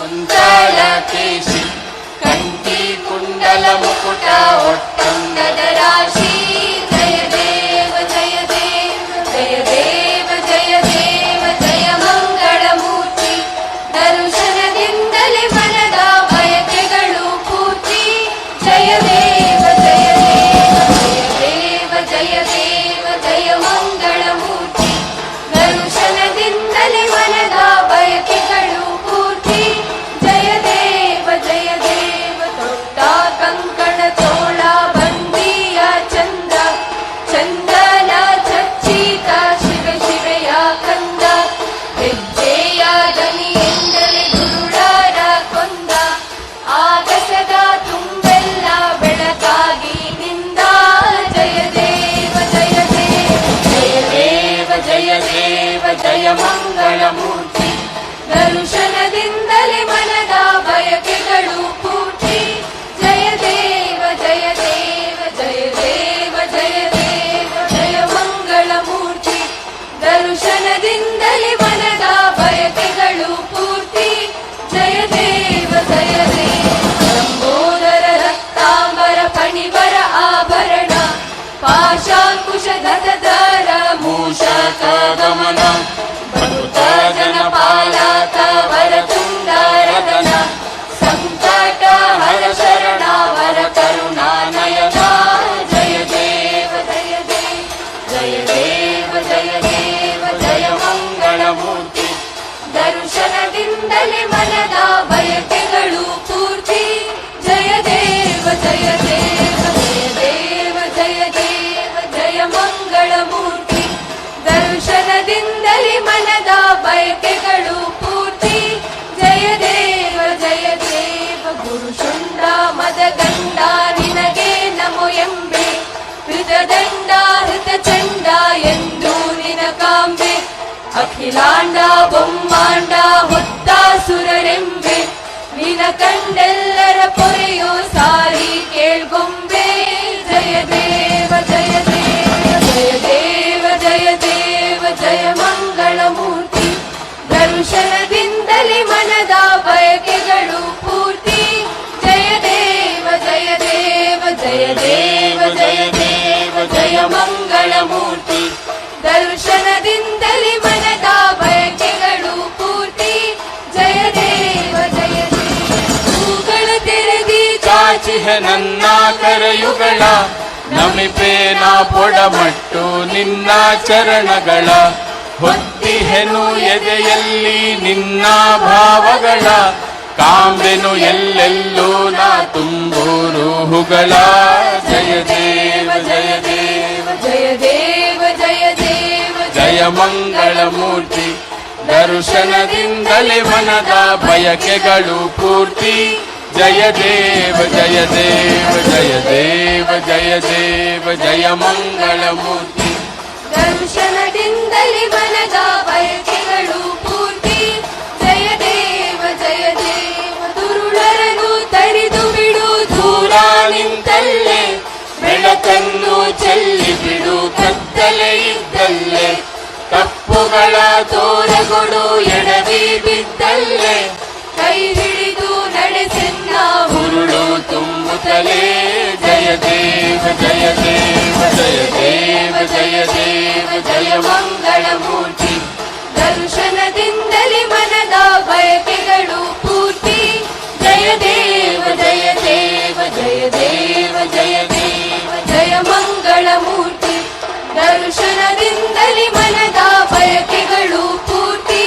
ಕುಂತಳಕೇಶಿ ಕಂಠಿ ಕುಂಡಲ ಮುಕುಟ ಒಟ್ಟಂಗದ ರಾಶಿ ಜಯ ದೇವ ಜಯ ದೇವ ಜಯ ದೇವ ಜಯ ದೇವ ಜಯ ಮಂಗಳ ಮೂರ್ತಿ ದರ್ಶನದಿಂದಲೇ ಮನದ ಬಯಕೆಗಳು ಪೂರ್ತಿ ಜಯ ದೇವ ಜಯ ದೇವ ಜಯ ದೇವ ಜಯ ದೇವ ಜಯ ಮಂಗಳ ಮೂರ್ತಿ ದರ್ಶನದಿಂದಲೇ ಮನದ ಬಯಕೆಗಳು ಪೂರ್ತಿ ಜಯ ದೇವ ಜಯ ದೇವ ತೊಟ್ಟ ಕಂಕಣ ತೋಳ ಬಂದಿಯ ಚಂದ ಚಂದನ ಚಚ್ಚಿತ ಶಿವ ಶಿವೆಯ ಕಂದ ಹೆಜ್ಜೆಯ ದನಿಯೆಂದರೆ ಗುರುಡರ ಕೊಂದ ಆಗಸದ ತುಂಬೆಲ್ಲ ಬೆಳಕಾಗಿ ನಿಂದ ಜಯ ದೇವ ಜಯ ದೇವ ಜಯ ದೇವ ಜಯ ದೇವ ಜಯ ಮಂಗಳ ಮೂರ್ತಿ ದರ್ಶನದಿಂದಲೇ ಮನದ ಬಯಕೆಗಳು ಪೂರ್ತಿ ಜಯ ದೇವ ಜಯ ದೇವ ಜಯ ದೇವ ಜಯ ದೇವ ಜಯ ಮಂಗಳ ಮೂರ್ತಿ ದರ್ಶನದಿಂದಲೇ ಮನದ ಬಯಕೆಗಳು ಪೂರ್ತಿ ಜಯ ದೇವ ಜಯ ದೇವ ಲಂಬೋದರ ರಕ್ತಾಂಬರ ಫಣಿವರ ಆಭರಣ ಪಾಶಾಂಕುಶ ಧರ ಮೂಷಕ ಗಮನ ಭಕ್ತ ಜನಪಾಲಕ ವರತುಂಡರದನ ಸಂಕಟ ಹರ ಶರಣ ವರ ಕರುಣಾ ನಯನ ಜಯ ದೇವ ಜಯ ದೇವ ಜಯ ದೇವ ಜಯ ದೇವ ಜಯ ಮಂಗಳ ಮೂರ್ತಿ ದರ್ಶನದಿಂದಲೇ ಮನದ ಬಯಕೆಗಳು ಪೂರ್ತಿ ಜಯ ದೇವ ಜಯ ದೇವ ಜಯ ದೇವ ಜಯ ದೇವ ಜಯ ಮಂಗಳ ಮೂರ್ತಿ ದರ್ಶನದಿಂದಲೇ ಮನದ ಬಯಕೆಗಳು ಪೂರ್ತಿ ಜಯ ದೇವ ಜಯ ದೇವ ಗುರು ಶುಂಡ ಮದಗಂಡ ನಿನಗೆ ನಮೋ ಎಂಬೆ ಹೃತದಂಡ ಹೃತಚಂಡ ಎಂದು ನಿನ ಕಾಂಬೆ ಅಖಿಲಾಂಡ ಬೊಮ್ಮಾಂಡ ಹೊತ್ತ ಸುರರೆಂಬೆ ನಿನ ಕಂಡೆಲ್ಲರ ಪೊರೆಯೋ ಸಾರಿ ಕೇಳ್ಗೊಂಬೆ ಜಯ ದೇವ ಜಯ ದೇವ ಜಯ ದೇವ ಜಯ ದೇವ ಜಯ ಮಂಗಳ ಮೂರ್ತಿ ದರ್ಶನದಿಂದಲೇ ಮನದ ಬಯಕೆಗಳು ಪೂರ್ತಿ ಜಯ ದೇವ ಜಯ ದೇವ ಜಯ ದೇವ ಜಯ ದೇವ ಜಯ ಮಂಗಳ ಮೂರ್ತಿ ದರ್ಶನದಿಂದಲೇ ಮನದ ಬಯಕೆಗಳು ಪೂರ್ತಿ ಜಯ ದೇವ ಜಯ ದೇವ ಹೂಗಳ ತೆರೆದಿ ಚಾಚಿಹ ನನ್ನ ಕರೆಯುಗಳ ನಮಿಪೇನ ಪೊಡಮಟ್ಟು ನಿನ್ನ ಚರಣಗಳ ಹೊತ್ತಿಹೆನು ಎದೆಯಲ್ಲಿ ನಿನ್ನ ಭಾವಗಳ ಕಾಂಬೆನು ಎಲ್ಲೆಲ್ಲೂ ನಾ ತುಂಬೂರು ಹುಗಳ ಜಯ ದೇವ ಜಯ ದೇವ ಜಯ ದೇವ ಜಯ ದೇವ ಜಯ ಮಂಗಳ ಮೂರ್ತಿ ದರ್ಶನದಿಂದಲೇ ಮನದ ಬಯಕೆಗಳು ಪೂರ್ತಿ ಜಯ ದೇವ ಜಯ ದೇವ ಜಯ ದೇವ ಜಯ ದೇವ ಜಯ ಮಂಗಳ ಮೂರ್ತಿ ದರ್ಶನದಿಂದಲೇ ಮನದ ಬಯಕೆಗಳು ಪೂರ್ತಿ ಜಯ ದೇವ ಜಯ ದೇವ ದುರುಳರನು ತರಿದು ಬಿಡು ದೂರ ನಿಂತಲ್ಲೇ ಬೆಳಕನ್ನು ಚೆಲ್ಲಿ ಬಿಡು ಕತ್ತಲೆ ಇದ್ದಲ್ಲೇ ತಪ್ಪುಗಳ ತೋರಗೊಡು ಎಡವಿ ಬಿದ್ದಲ್ಲೇ ಕೈ ಹಿಡಿದು ನಡೆಸೆನ್ನ ಹುರುಳು ತುಂಬುತ್ತಲೇ ಜಯ ದೇವ ಜಯ ದೇವ ಜಯ ದೇವ ಜಯ ದೇವ ಜಯ ಮಂಗಳ ಮೂರ್ತಿ ದರ್ಶನದಿಂದಲೇ ಮನದ ಬಯಕೆಗಳು ಪೂರ್ತಿ ಜಯ ದೇವ ಜಯ ದೇವ ಜಯ ದೇವ ಜಯ ದೇವ ಜಯ ಮಂಗಳ ಮೂರ್ತಿ ದರ್ಶನದಿಂದಲೇ ಮನದ ಬಯಕೆಗಳು ಪೂರ್ತಿ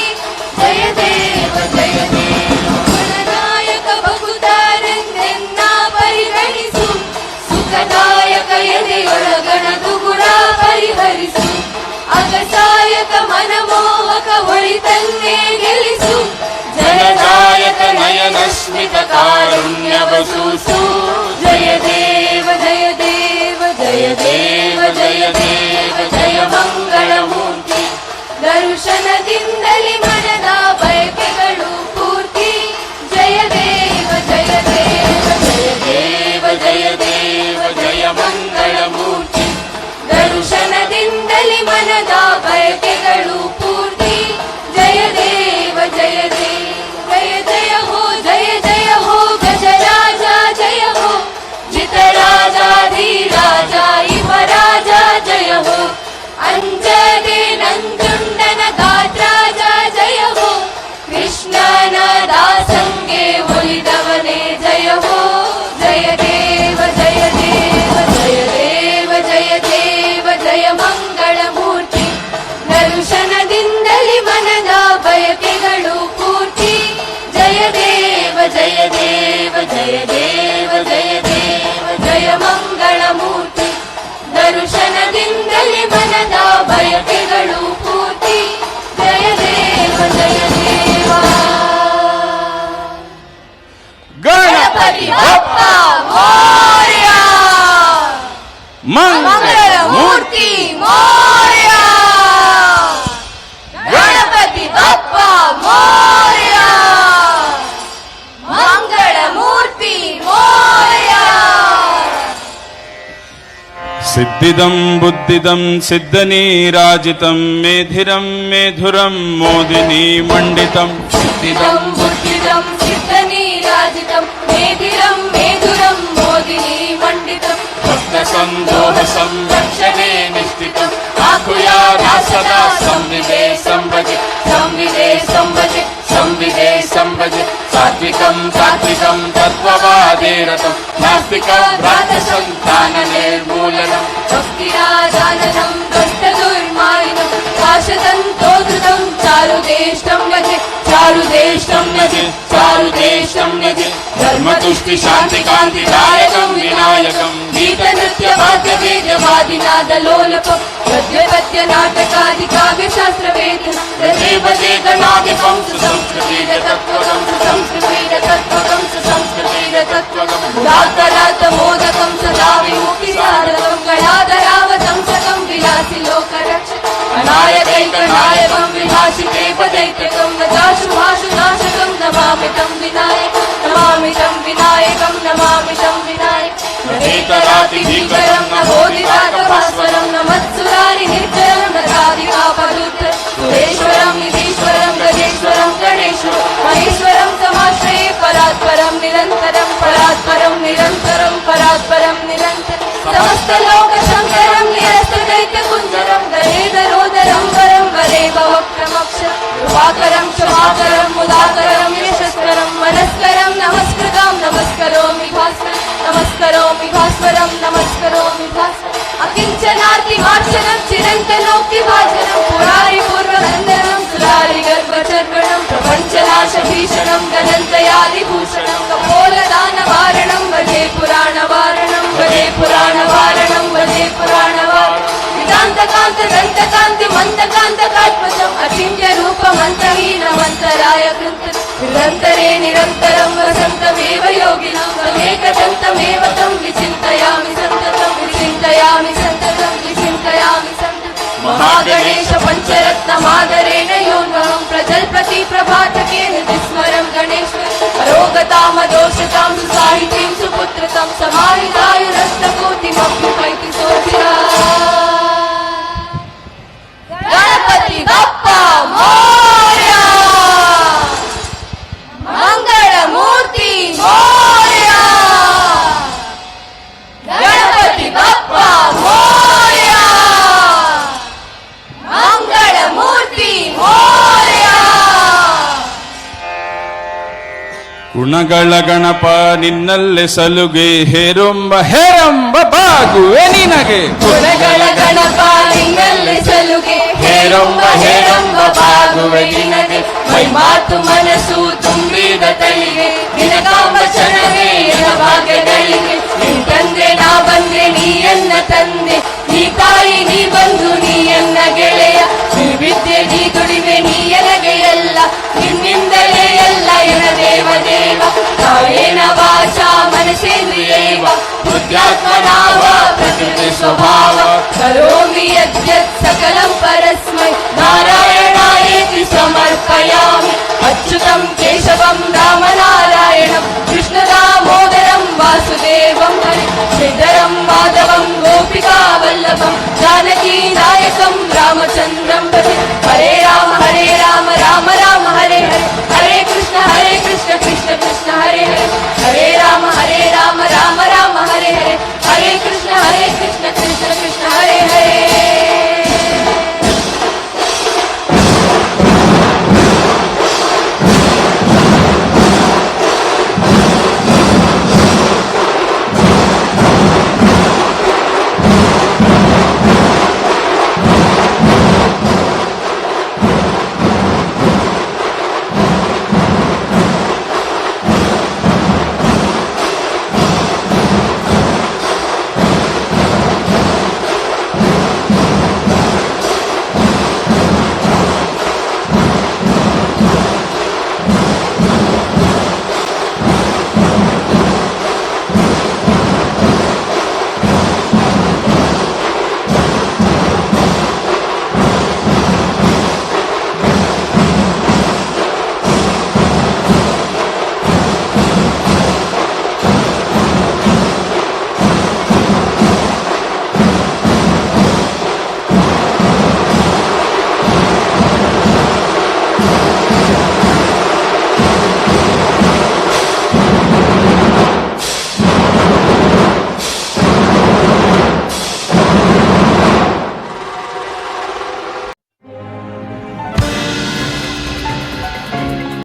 ಜಯ ದೇವ ಜಯ ದೇವ ಫಲದಾಯಕ ಬಹುತಾರೆಂದೆನ್ನ ಪರಿಗಣಿಸು ಸುಖದಾಯಕ ಎದೆಯೊಳಗಣ ದುಗುಡ ಪರಿಹರಿಸು ಅಗಸಾಯಕ ಮನಮೋಹಕ ಒಳಿತನ್ನೇ ಗೆಲ್ಲಿಸು ಜನದಾಯಕ ನಯನ ಸ್ಮಿತ ಕಾರುಣ್ಯವ ಸೂಸು ಜಯ ದೇವ ಜಯ ದೇವ ಜಯ ದೇವ ಜಯ ದೇವ ಜಯ ಮಂಗಳ ಮೂರ್ತಿ ದರ್ಶನದಿಂದಲೇ ಮನದ ಬಯಕೆಗಳು ಪೂರ್ತಿ ಜಯ ದೇವ ಜಯ ದೇವ ಜಯ ದೇವ ಜಯ ದೇವ ಜಯ ಮಂಗಳ ಮೂರ್ತಿ ದರ್ಶನದಿಂದಲೇ ಮನದ ಬಯಕೆಗಳು ಪೂರ್ತಿ ಜಯ ದೇವ ಜಯ ದೇವ ಜಯ ಜಯ ಹೋ ಒಲಿದವನೇ ಜಯ ಹೋ ಜಯ ದೇವ ಜಯ ದೇವ ಜಯ ದೇವ ಜಯ ದೇವ ಜಯ ಮಂಗಳ ಮೂರ್ತಿ ದರ್ಶನದಿಂದಲೇ ಮನದ ಬಯಕೆಗಳು ಪೂರ್ತಿ ಜಯ ದೇವ ಜಯ ದೇವ ಜಯ ದೇವ ಜಯ ದೇವ ಜಯ ಮಂಗಳ ಮೂರ್ತಿ ದರ್ಶನದಿಂದಲೇ ಮನದ ಬಯಕೆಗಳು ಪೂರ್ತಿ ಜಯ ದೇವ ಜಯ ದೇವ ಗಣಪತಿ ಬಪ್ಪ ಮೋರ್ಯ ಮಂಗಳ ಮೂರ್ತಿ ಮೋರ್ಯ ಗಣಪತಿ ಬಪ್ಪ ಮೋರ್ಯ ಮಂಗಳ ಮೂರ್ತಿ ಮೋರ್ಯ ಸಿದ್ಧಿದಂ ಬುದ್ಧಿದಂ ಸಿದ್ಧನೀರಾಜಿತಂ ಮೇಧಿರಂ ಮೇಧುರಂ ಮೋದಿನಿ ಮಂಡಿತಂ ಸಿದ್ಧಿದಂ ಬುದ್ಧಿದಂ ಸಿದ್ಧನೀರಾಜಿತಂ ಮೇಧಿರಂ ಮೇಧುರಂ ಮೋದಿನಿ ಮಂಡಿತಂ ಭಕ್ತ ಸಂದೋಹ ಸಂರಕ್ಷಣೆ ನಿಷ್ಠಿತಂ ಆಕುಯಾರ ಸದಾ ಸಂವಿದೆ ಸಂಭಜೆ ಸಂವಿದೆ ಸಂಭಜೆ ಸಂವಿದೆ ಸಂಭಜೆ ಸಾತ್ವಿಕಂ ಸಾತ್ವಿಕಂ ತತ್ವವಾದೇ ರತಂ ನಾಸ್ತಿಕಂ ಭ್ರಾತ ಸಂತಾನ ನಿರ್ಮೂಲನಂ ಭಕ್ತಿರಾಜಾನನಂ ದುಷ್ಟ ದುರ್ಮಾಯಿನಂ ಕಾಶದಂತೋಧೃತಂ ಚಾರುದೇಷ್ಟಂ ಯಜೆ ಚಾರುದೇಷ್ಟಂ ಯಜೆ ಚಾರುದೇಷ್ಟಂ ಯಜೆ ಧರ್ಮತುಷ್ಟಿ ಶಾಂತಿ ಕಾಂತಿದಾಯಕಂ ವಿನಾಯಕಂ ಗೀತ ನೃತ್ಯ ವಾದ್ಯ ವೇದ ವಾದಿನಾದ ಲೋಲಕಂ ಗದ್ಯ ಪದ್ಯ ನಾಟಕಾದಿ ಕಾವ್ಯ ಶಾಸ್ತ್ರ ವೇದ ದೇವದೇ ಗಣಾಧಿಪಂ ಸುಸಂಸ್ಕೃತಿದ ತತ್ವಗಂ ಸುಸಂಸ್ಕೃತಿದ ತತ್ವಗಂ ಸುಸಂಸ್ಕೃತಿದ ತತ್ವಗಂ ಉದಾತ್ತರಾತ ಮೋದಕಂ ಸದಾ ವಿಮುಕ್ತಿ ಸಾಧಕಂ ಗಣಾಧರಾವತಂ ಸಕಂ ವಿಲಾಸಿ ಲೋಕರಕ್ಷಕಂ ಅನಾಯಕೈಕನಾಯಕಂ ವಿನಾಶಿತೆ ಪದೈತ್ಯಕಂ ನಜಾಶುಭಾಷು ನಾಶಕಂ ನಮಾಮಿ ತಂ ವಿನಾಯಕಂ ನಮಾಮಿ ತಂ ವಿನಾಯಕಂ ನಮಾಮಿ ತಂ ವಿನಾಯಕಂ ಏಕರಾತಿ ಭೀಕರಂ ನ ಬೋಧಿರಾತ ಭಾಸ್ವರಂ ನ ಮತ್ಸುರಾರಿ ನಿರ್ಜರಂ ನ ರಾಧಿಕಾಪದುತ್ರ ಸುರೇಶ್ವರಂ ನಿಧೀಶ್ವರಂ ಗಜೇಶ್ವರಂ ಗಣೇಶ್ವರಂ ಮಹೇಶ್ವರಂ ಸಮಾಶ್ರಯೇ ಪರಾತ್ಪರಂ ನಿರಂತರಂ ಪರಾತ್ಪರಂ ನಿರಂತರಂ ಪರಾತ್ಪರಂ ನಿರಂತರಂ ಸಮಸ್ತ ಲೋಕ ಶಂಕರಂ ನಿರಸ್ತ ದೈತ್ಯ ಕುಂಜರಂ ಗಣೇಧರೋದರಂ ವರಂ ವರೇ ಭವಕ್ರಮಕ್ಷರಂ ಕೃಪಾಕರಂ ಕ್ಷಮಾಕರಂ ಮುದಾಕರಂ ಯಶಸ್ಕರಂ ಮನಸ್ಕರಂ ನಮಸ್ಕೃತಾಂ ನಮಸ್ಕರೋಮಿ ಭಾಸ್ಕರಂ ನಮಸ್ಕರೋಮಿ ಭಾಸ್ವರಂ ನಮಸ್ಕರೋಮಿ ಭಾಸ್ವರಂ ಅಕಿಂಚನಾರ್ತಿ ಮಾರ್ಚನಂ ಚಿರಂತನೋಕ್ತಿ ಭಾಜನಂ ಪುರಾರಿ ಪೂರ್ವಗಂಧನಂ ಸುರಾರಿ ಗರ್ಭಚರ್ವಣಂ ಪ್ರಪಂಚನಾಶ ಭೀಷಣಂ ಗದಂತಯಾದಿಭೂಷಣಂ ಕಪೋಲದಾನ ವಾರಣಂ ಭಜೆ ಪುರಾಣ ವಾರಣಂ ಭಜೆ ಪುರಾಣ ವಾರಣಂ ಭಜೆ ಪುರಾಣ ವಾರಣಂ ವಿದಾಂತಕಾಂತ ದಂತಕಾಂತಿ ಮಂದಕಾಂತಕಾತ್ಮಜಂ ಅಚಿಂತ್ಯ ರೂಪಮಂತಹೀನ ಮಂತರಾಯ ಕೃತ ನಿರಂತರೇ ನಿರಂತರಂ ವಸಂತಮೇವ ಯೋಗಿನಂ ತಮೇಕದಂತಮೇವ तं ವಿಚಿಂತಯಾಮಿ ಸಂತತಂ ವಿಚಿಂತಯಾಮಿ ಸಂತತಂ ವಿಚಿಂತಯಾಮಿ ಸಂತತಂ ಮಹಾಗಣೇಶ ಪಂಚರತ್ನ ಮಾದರೇಣ ಯೋನ್ವಹಂ ಪ್ರಜಲ್ಪತಿ ಪ್ರಭಾತಕೇನ ವಿಸ್ಮರಂ ಗಣೇಶ್ವರ ಅರೋಗತಾಮದೋಷತಾಂ ಸುಸಾಹಿತೀಂ ಸುಪುತ್ರತಾಂ ಸಮಾಹಿತಾಯುರಷ್ಟಕೋಟಿಮಪ್ಯುಪೈತಿ ಸೋಚಿರಾ ಗಣಪತಿ ಬಪ್ಪ ಮೋರ್ಯ ಮಂಗಳ ಮೂರ್ತಿ ಮೋರ್ಯ ಗಣಪತಿ ಬಪ್ಪ ಮೋರ್ಯ ಮಂಗಳ ಮೂರ್ತಿ ಮೋರ್ಯ ಗುಣಗಳ ಗಣಪ ನಿನ್ನಲ್ಲೇ ಸಲುಗೆ ಹೇರೊಂಬ ಹೇರಂಬ ಬಾಗುವೆ ನಿನಗೆ ಗುಣಗಳ ಗಣಪ ನಿನ್ನಲ್ಲಿ ಸಲುಗೆ ಹೇರೊಂಬ ಹೇರೊಂಬ ಬಾಗುವೆ ನಿನಗೆ ಮೈ ಮಾತು ಮನಸ್ಸು ತುಂಬಿದ ತಳಿಗೆ ನಿನಗಾಂಬ ಕ್ಷಣವೇ ಎನ ಭಾಗ್ಯಗಳಿಗೆ ನಿನ್ ತಂದೆ ನಾ ಬಂದೆ ನೀ ಎನ್ನ ತಂದೆ ನೀ ತಾಯಿ ನೀ ಬಂಧು ನೀ ಎನ್ನ ಗೆಳೆಯ ನೀ ವಿದ್ಯೆ ನೀ ದುಡಿಮೆ ನೀ ಎನಗೆ ಎಲ್ಲ ನಿನ್ನಿಂದಲೇ ಎಲ್ಲ ಎನ ದೇವ ದೇವ ಕಾಯೇನ ವಾಚಾ ಮನಸೇಂದ್ರಿಯೈವ ಬುದ್ಧ್ಯಾತ್ಮನಾವ ಪ್ರಕೃತಿ ಸ್ವಭಾವ ಕರೋಮಿ ಯದ್ಯತ್ ಸಕಲಂ ಪರಸ್ಮೈ ನಾರಾಯಣಾಯೇತಿ ಸಮರ್ಪಯಾಮಿ ಅಚ್ಯುತಂ ಕೇಶವಂ ರಾಮನಾರಾಯಣಂ ಕೃಷ್ಣ ದಾಮೋದರಂ ವಾಸುದೇವಂ ಹರಿ ಶ್ರೀಧರಂ ಮಾಧವಂ ಗೋಪಿಕಾ ವಲ್ಲಭಂ ಜಾನಕೀ ನಾಯಕಂ ರಾಮಚಂದ್ರಂ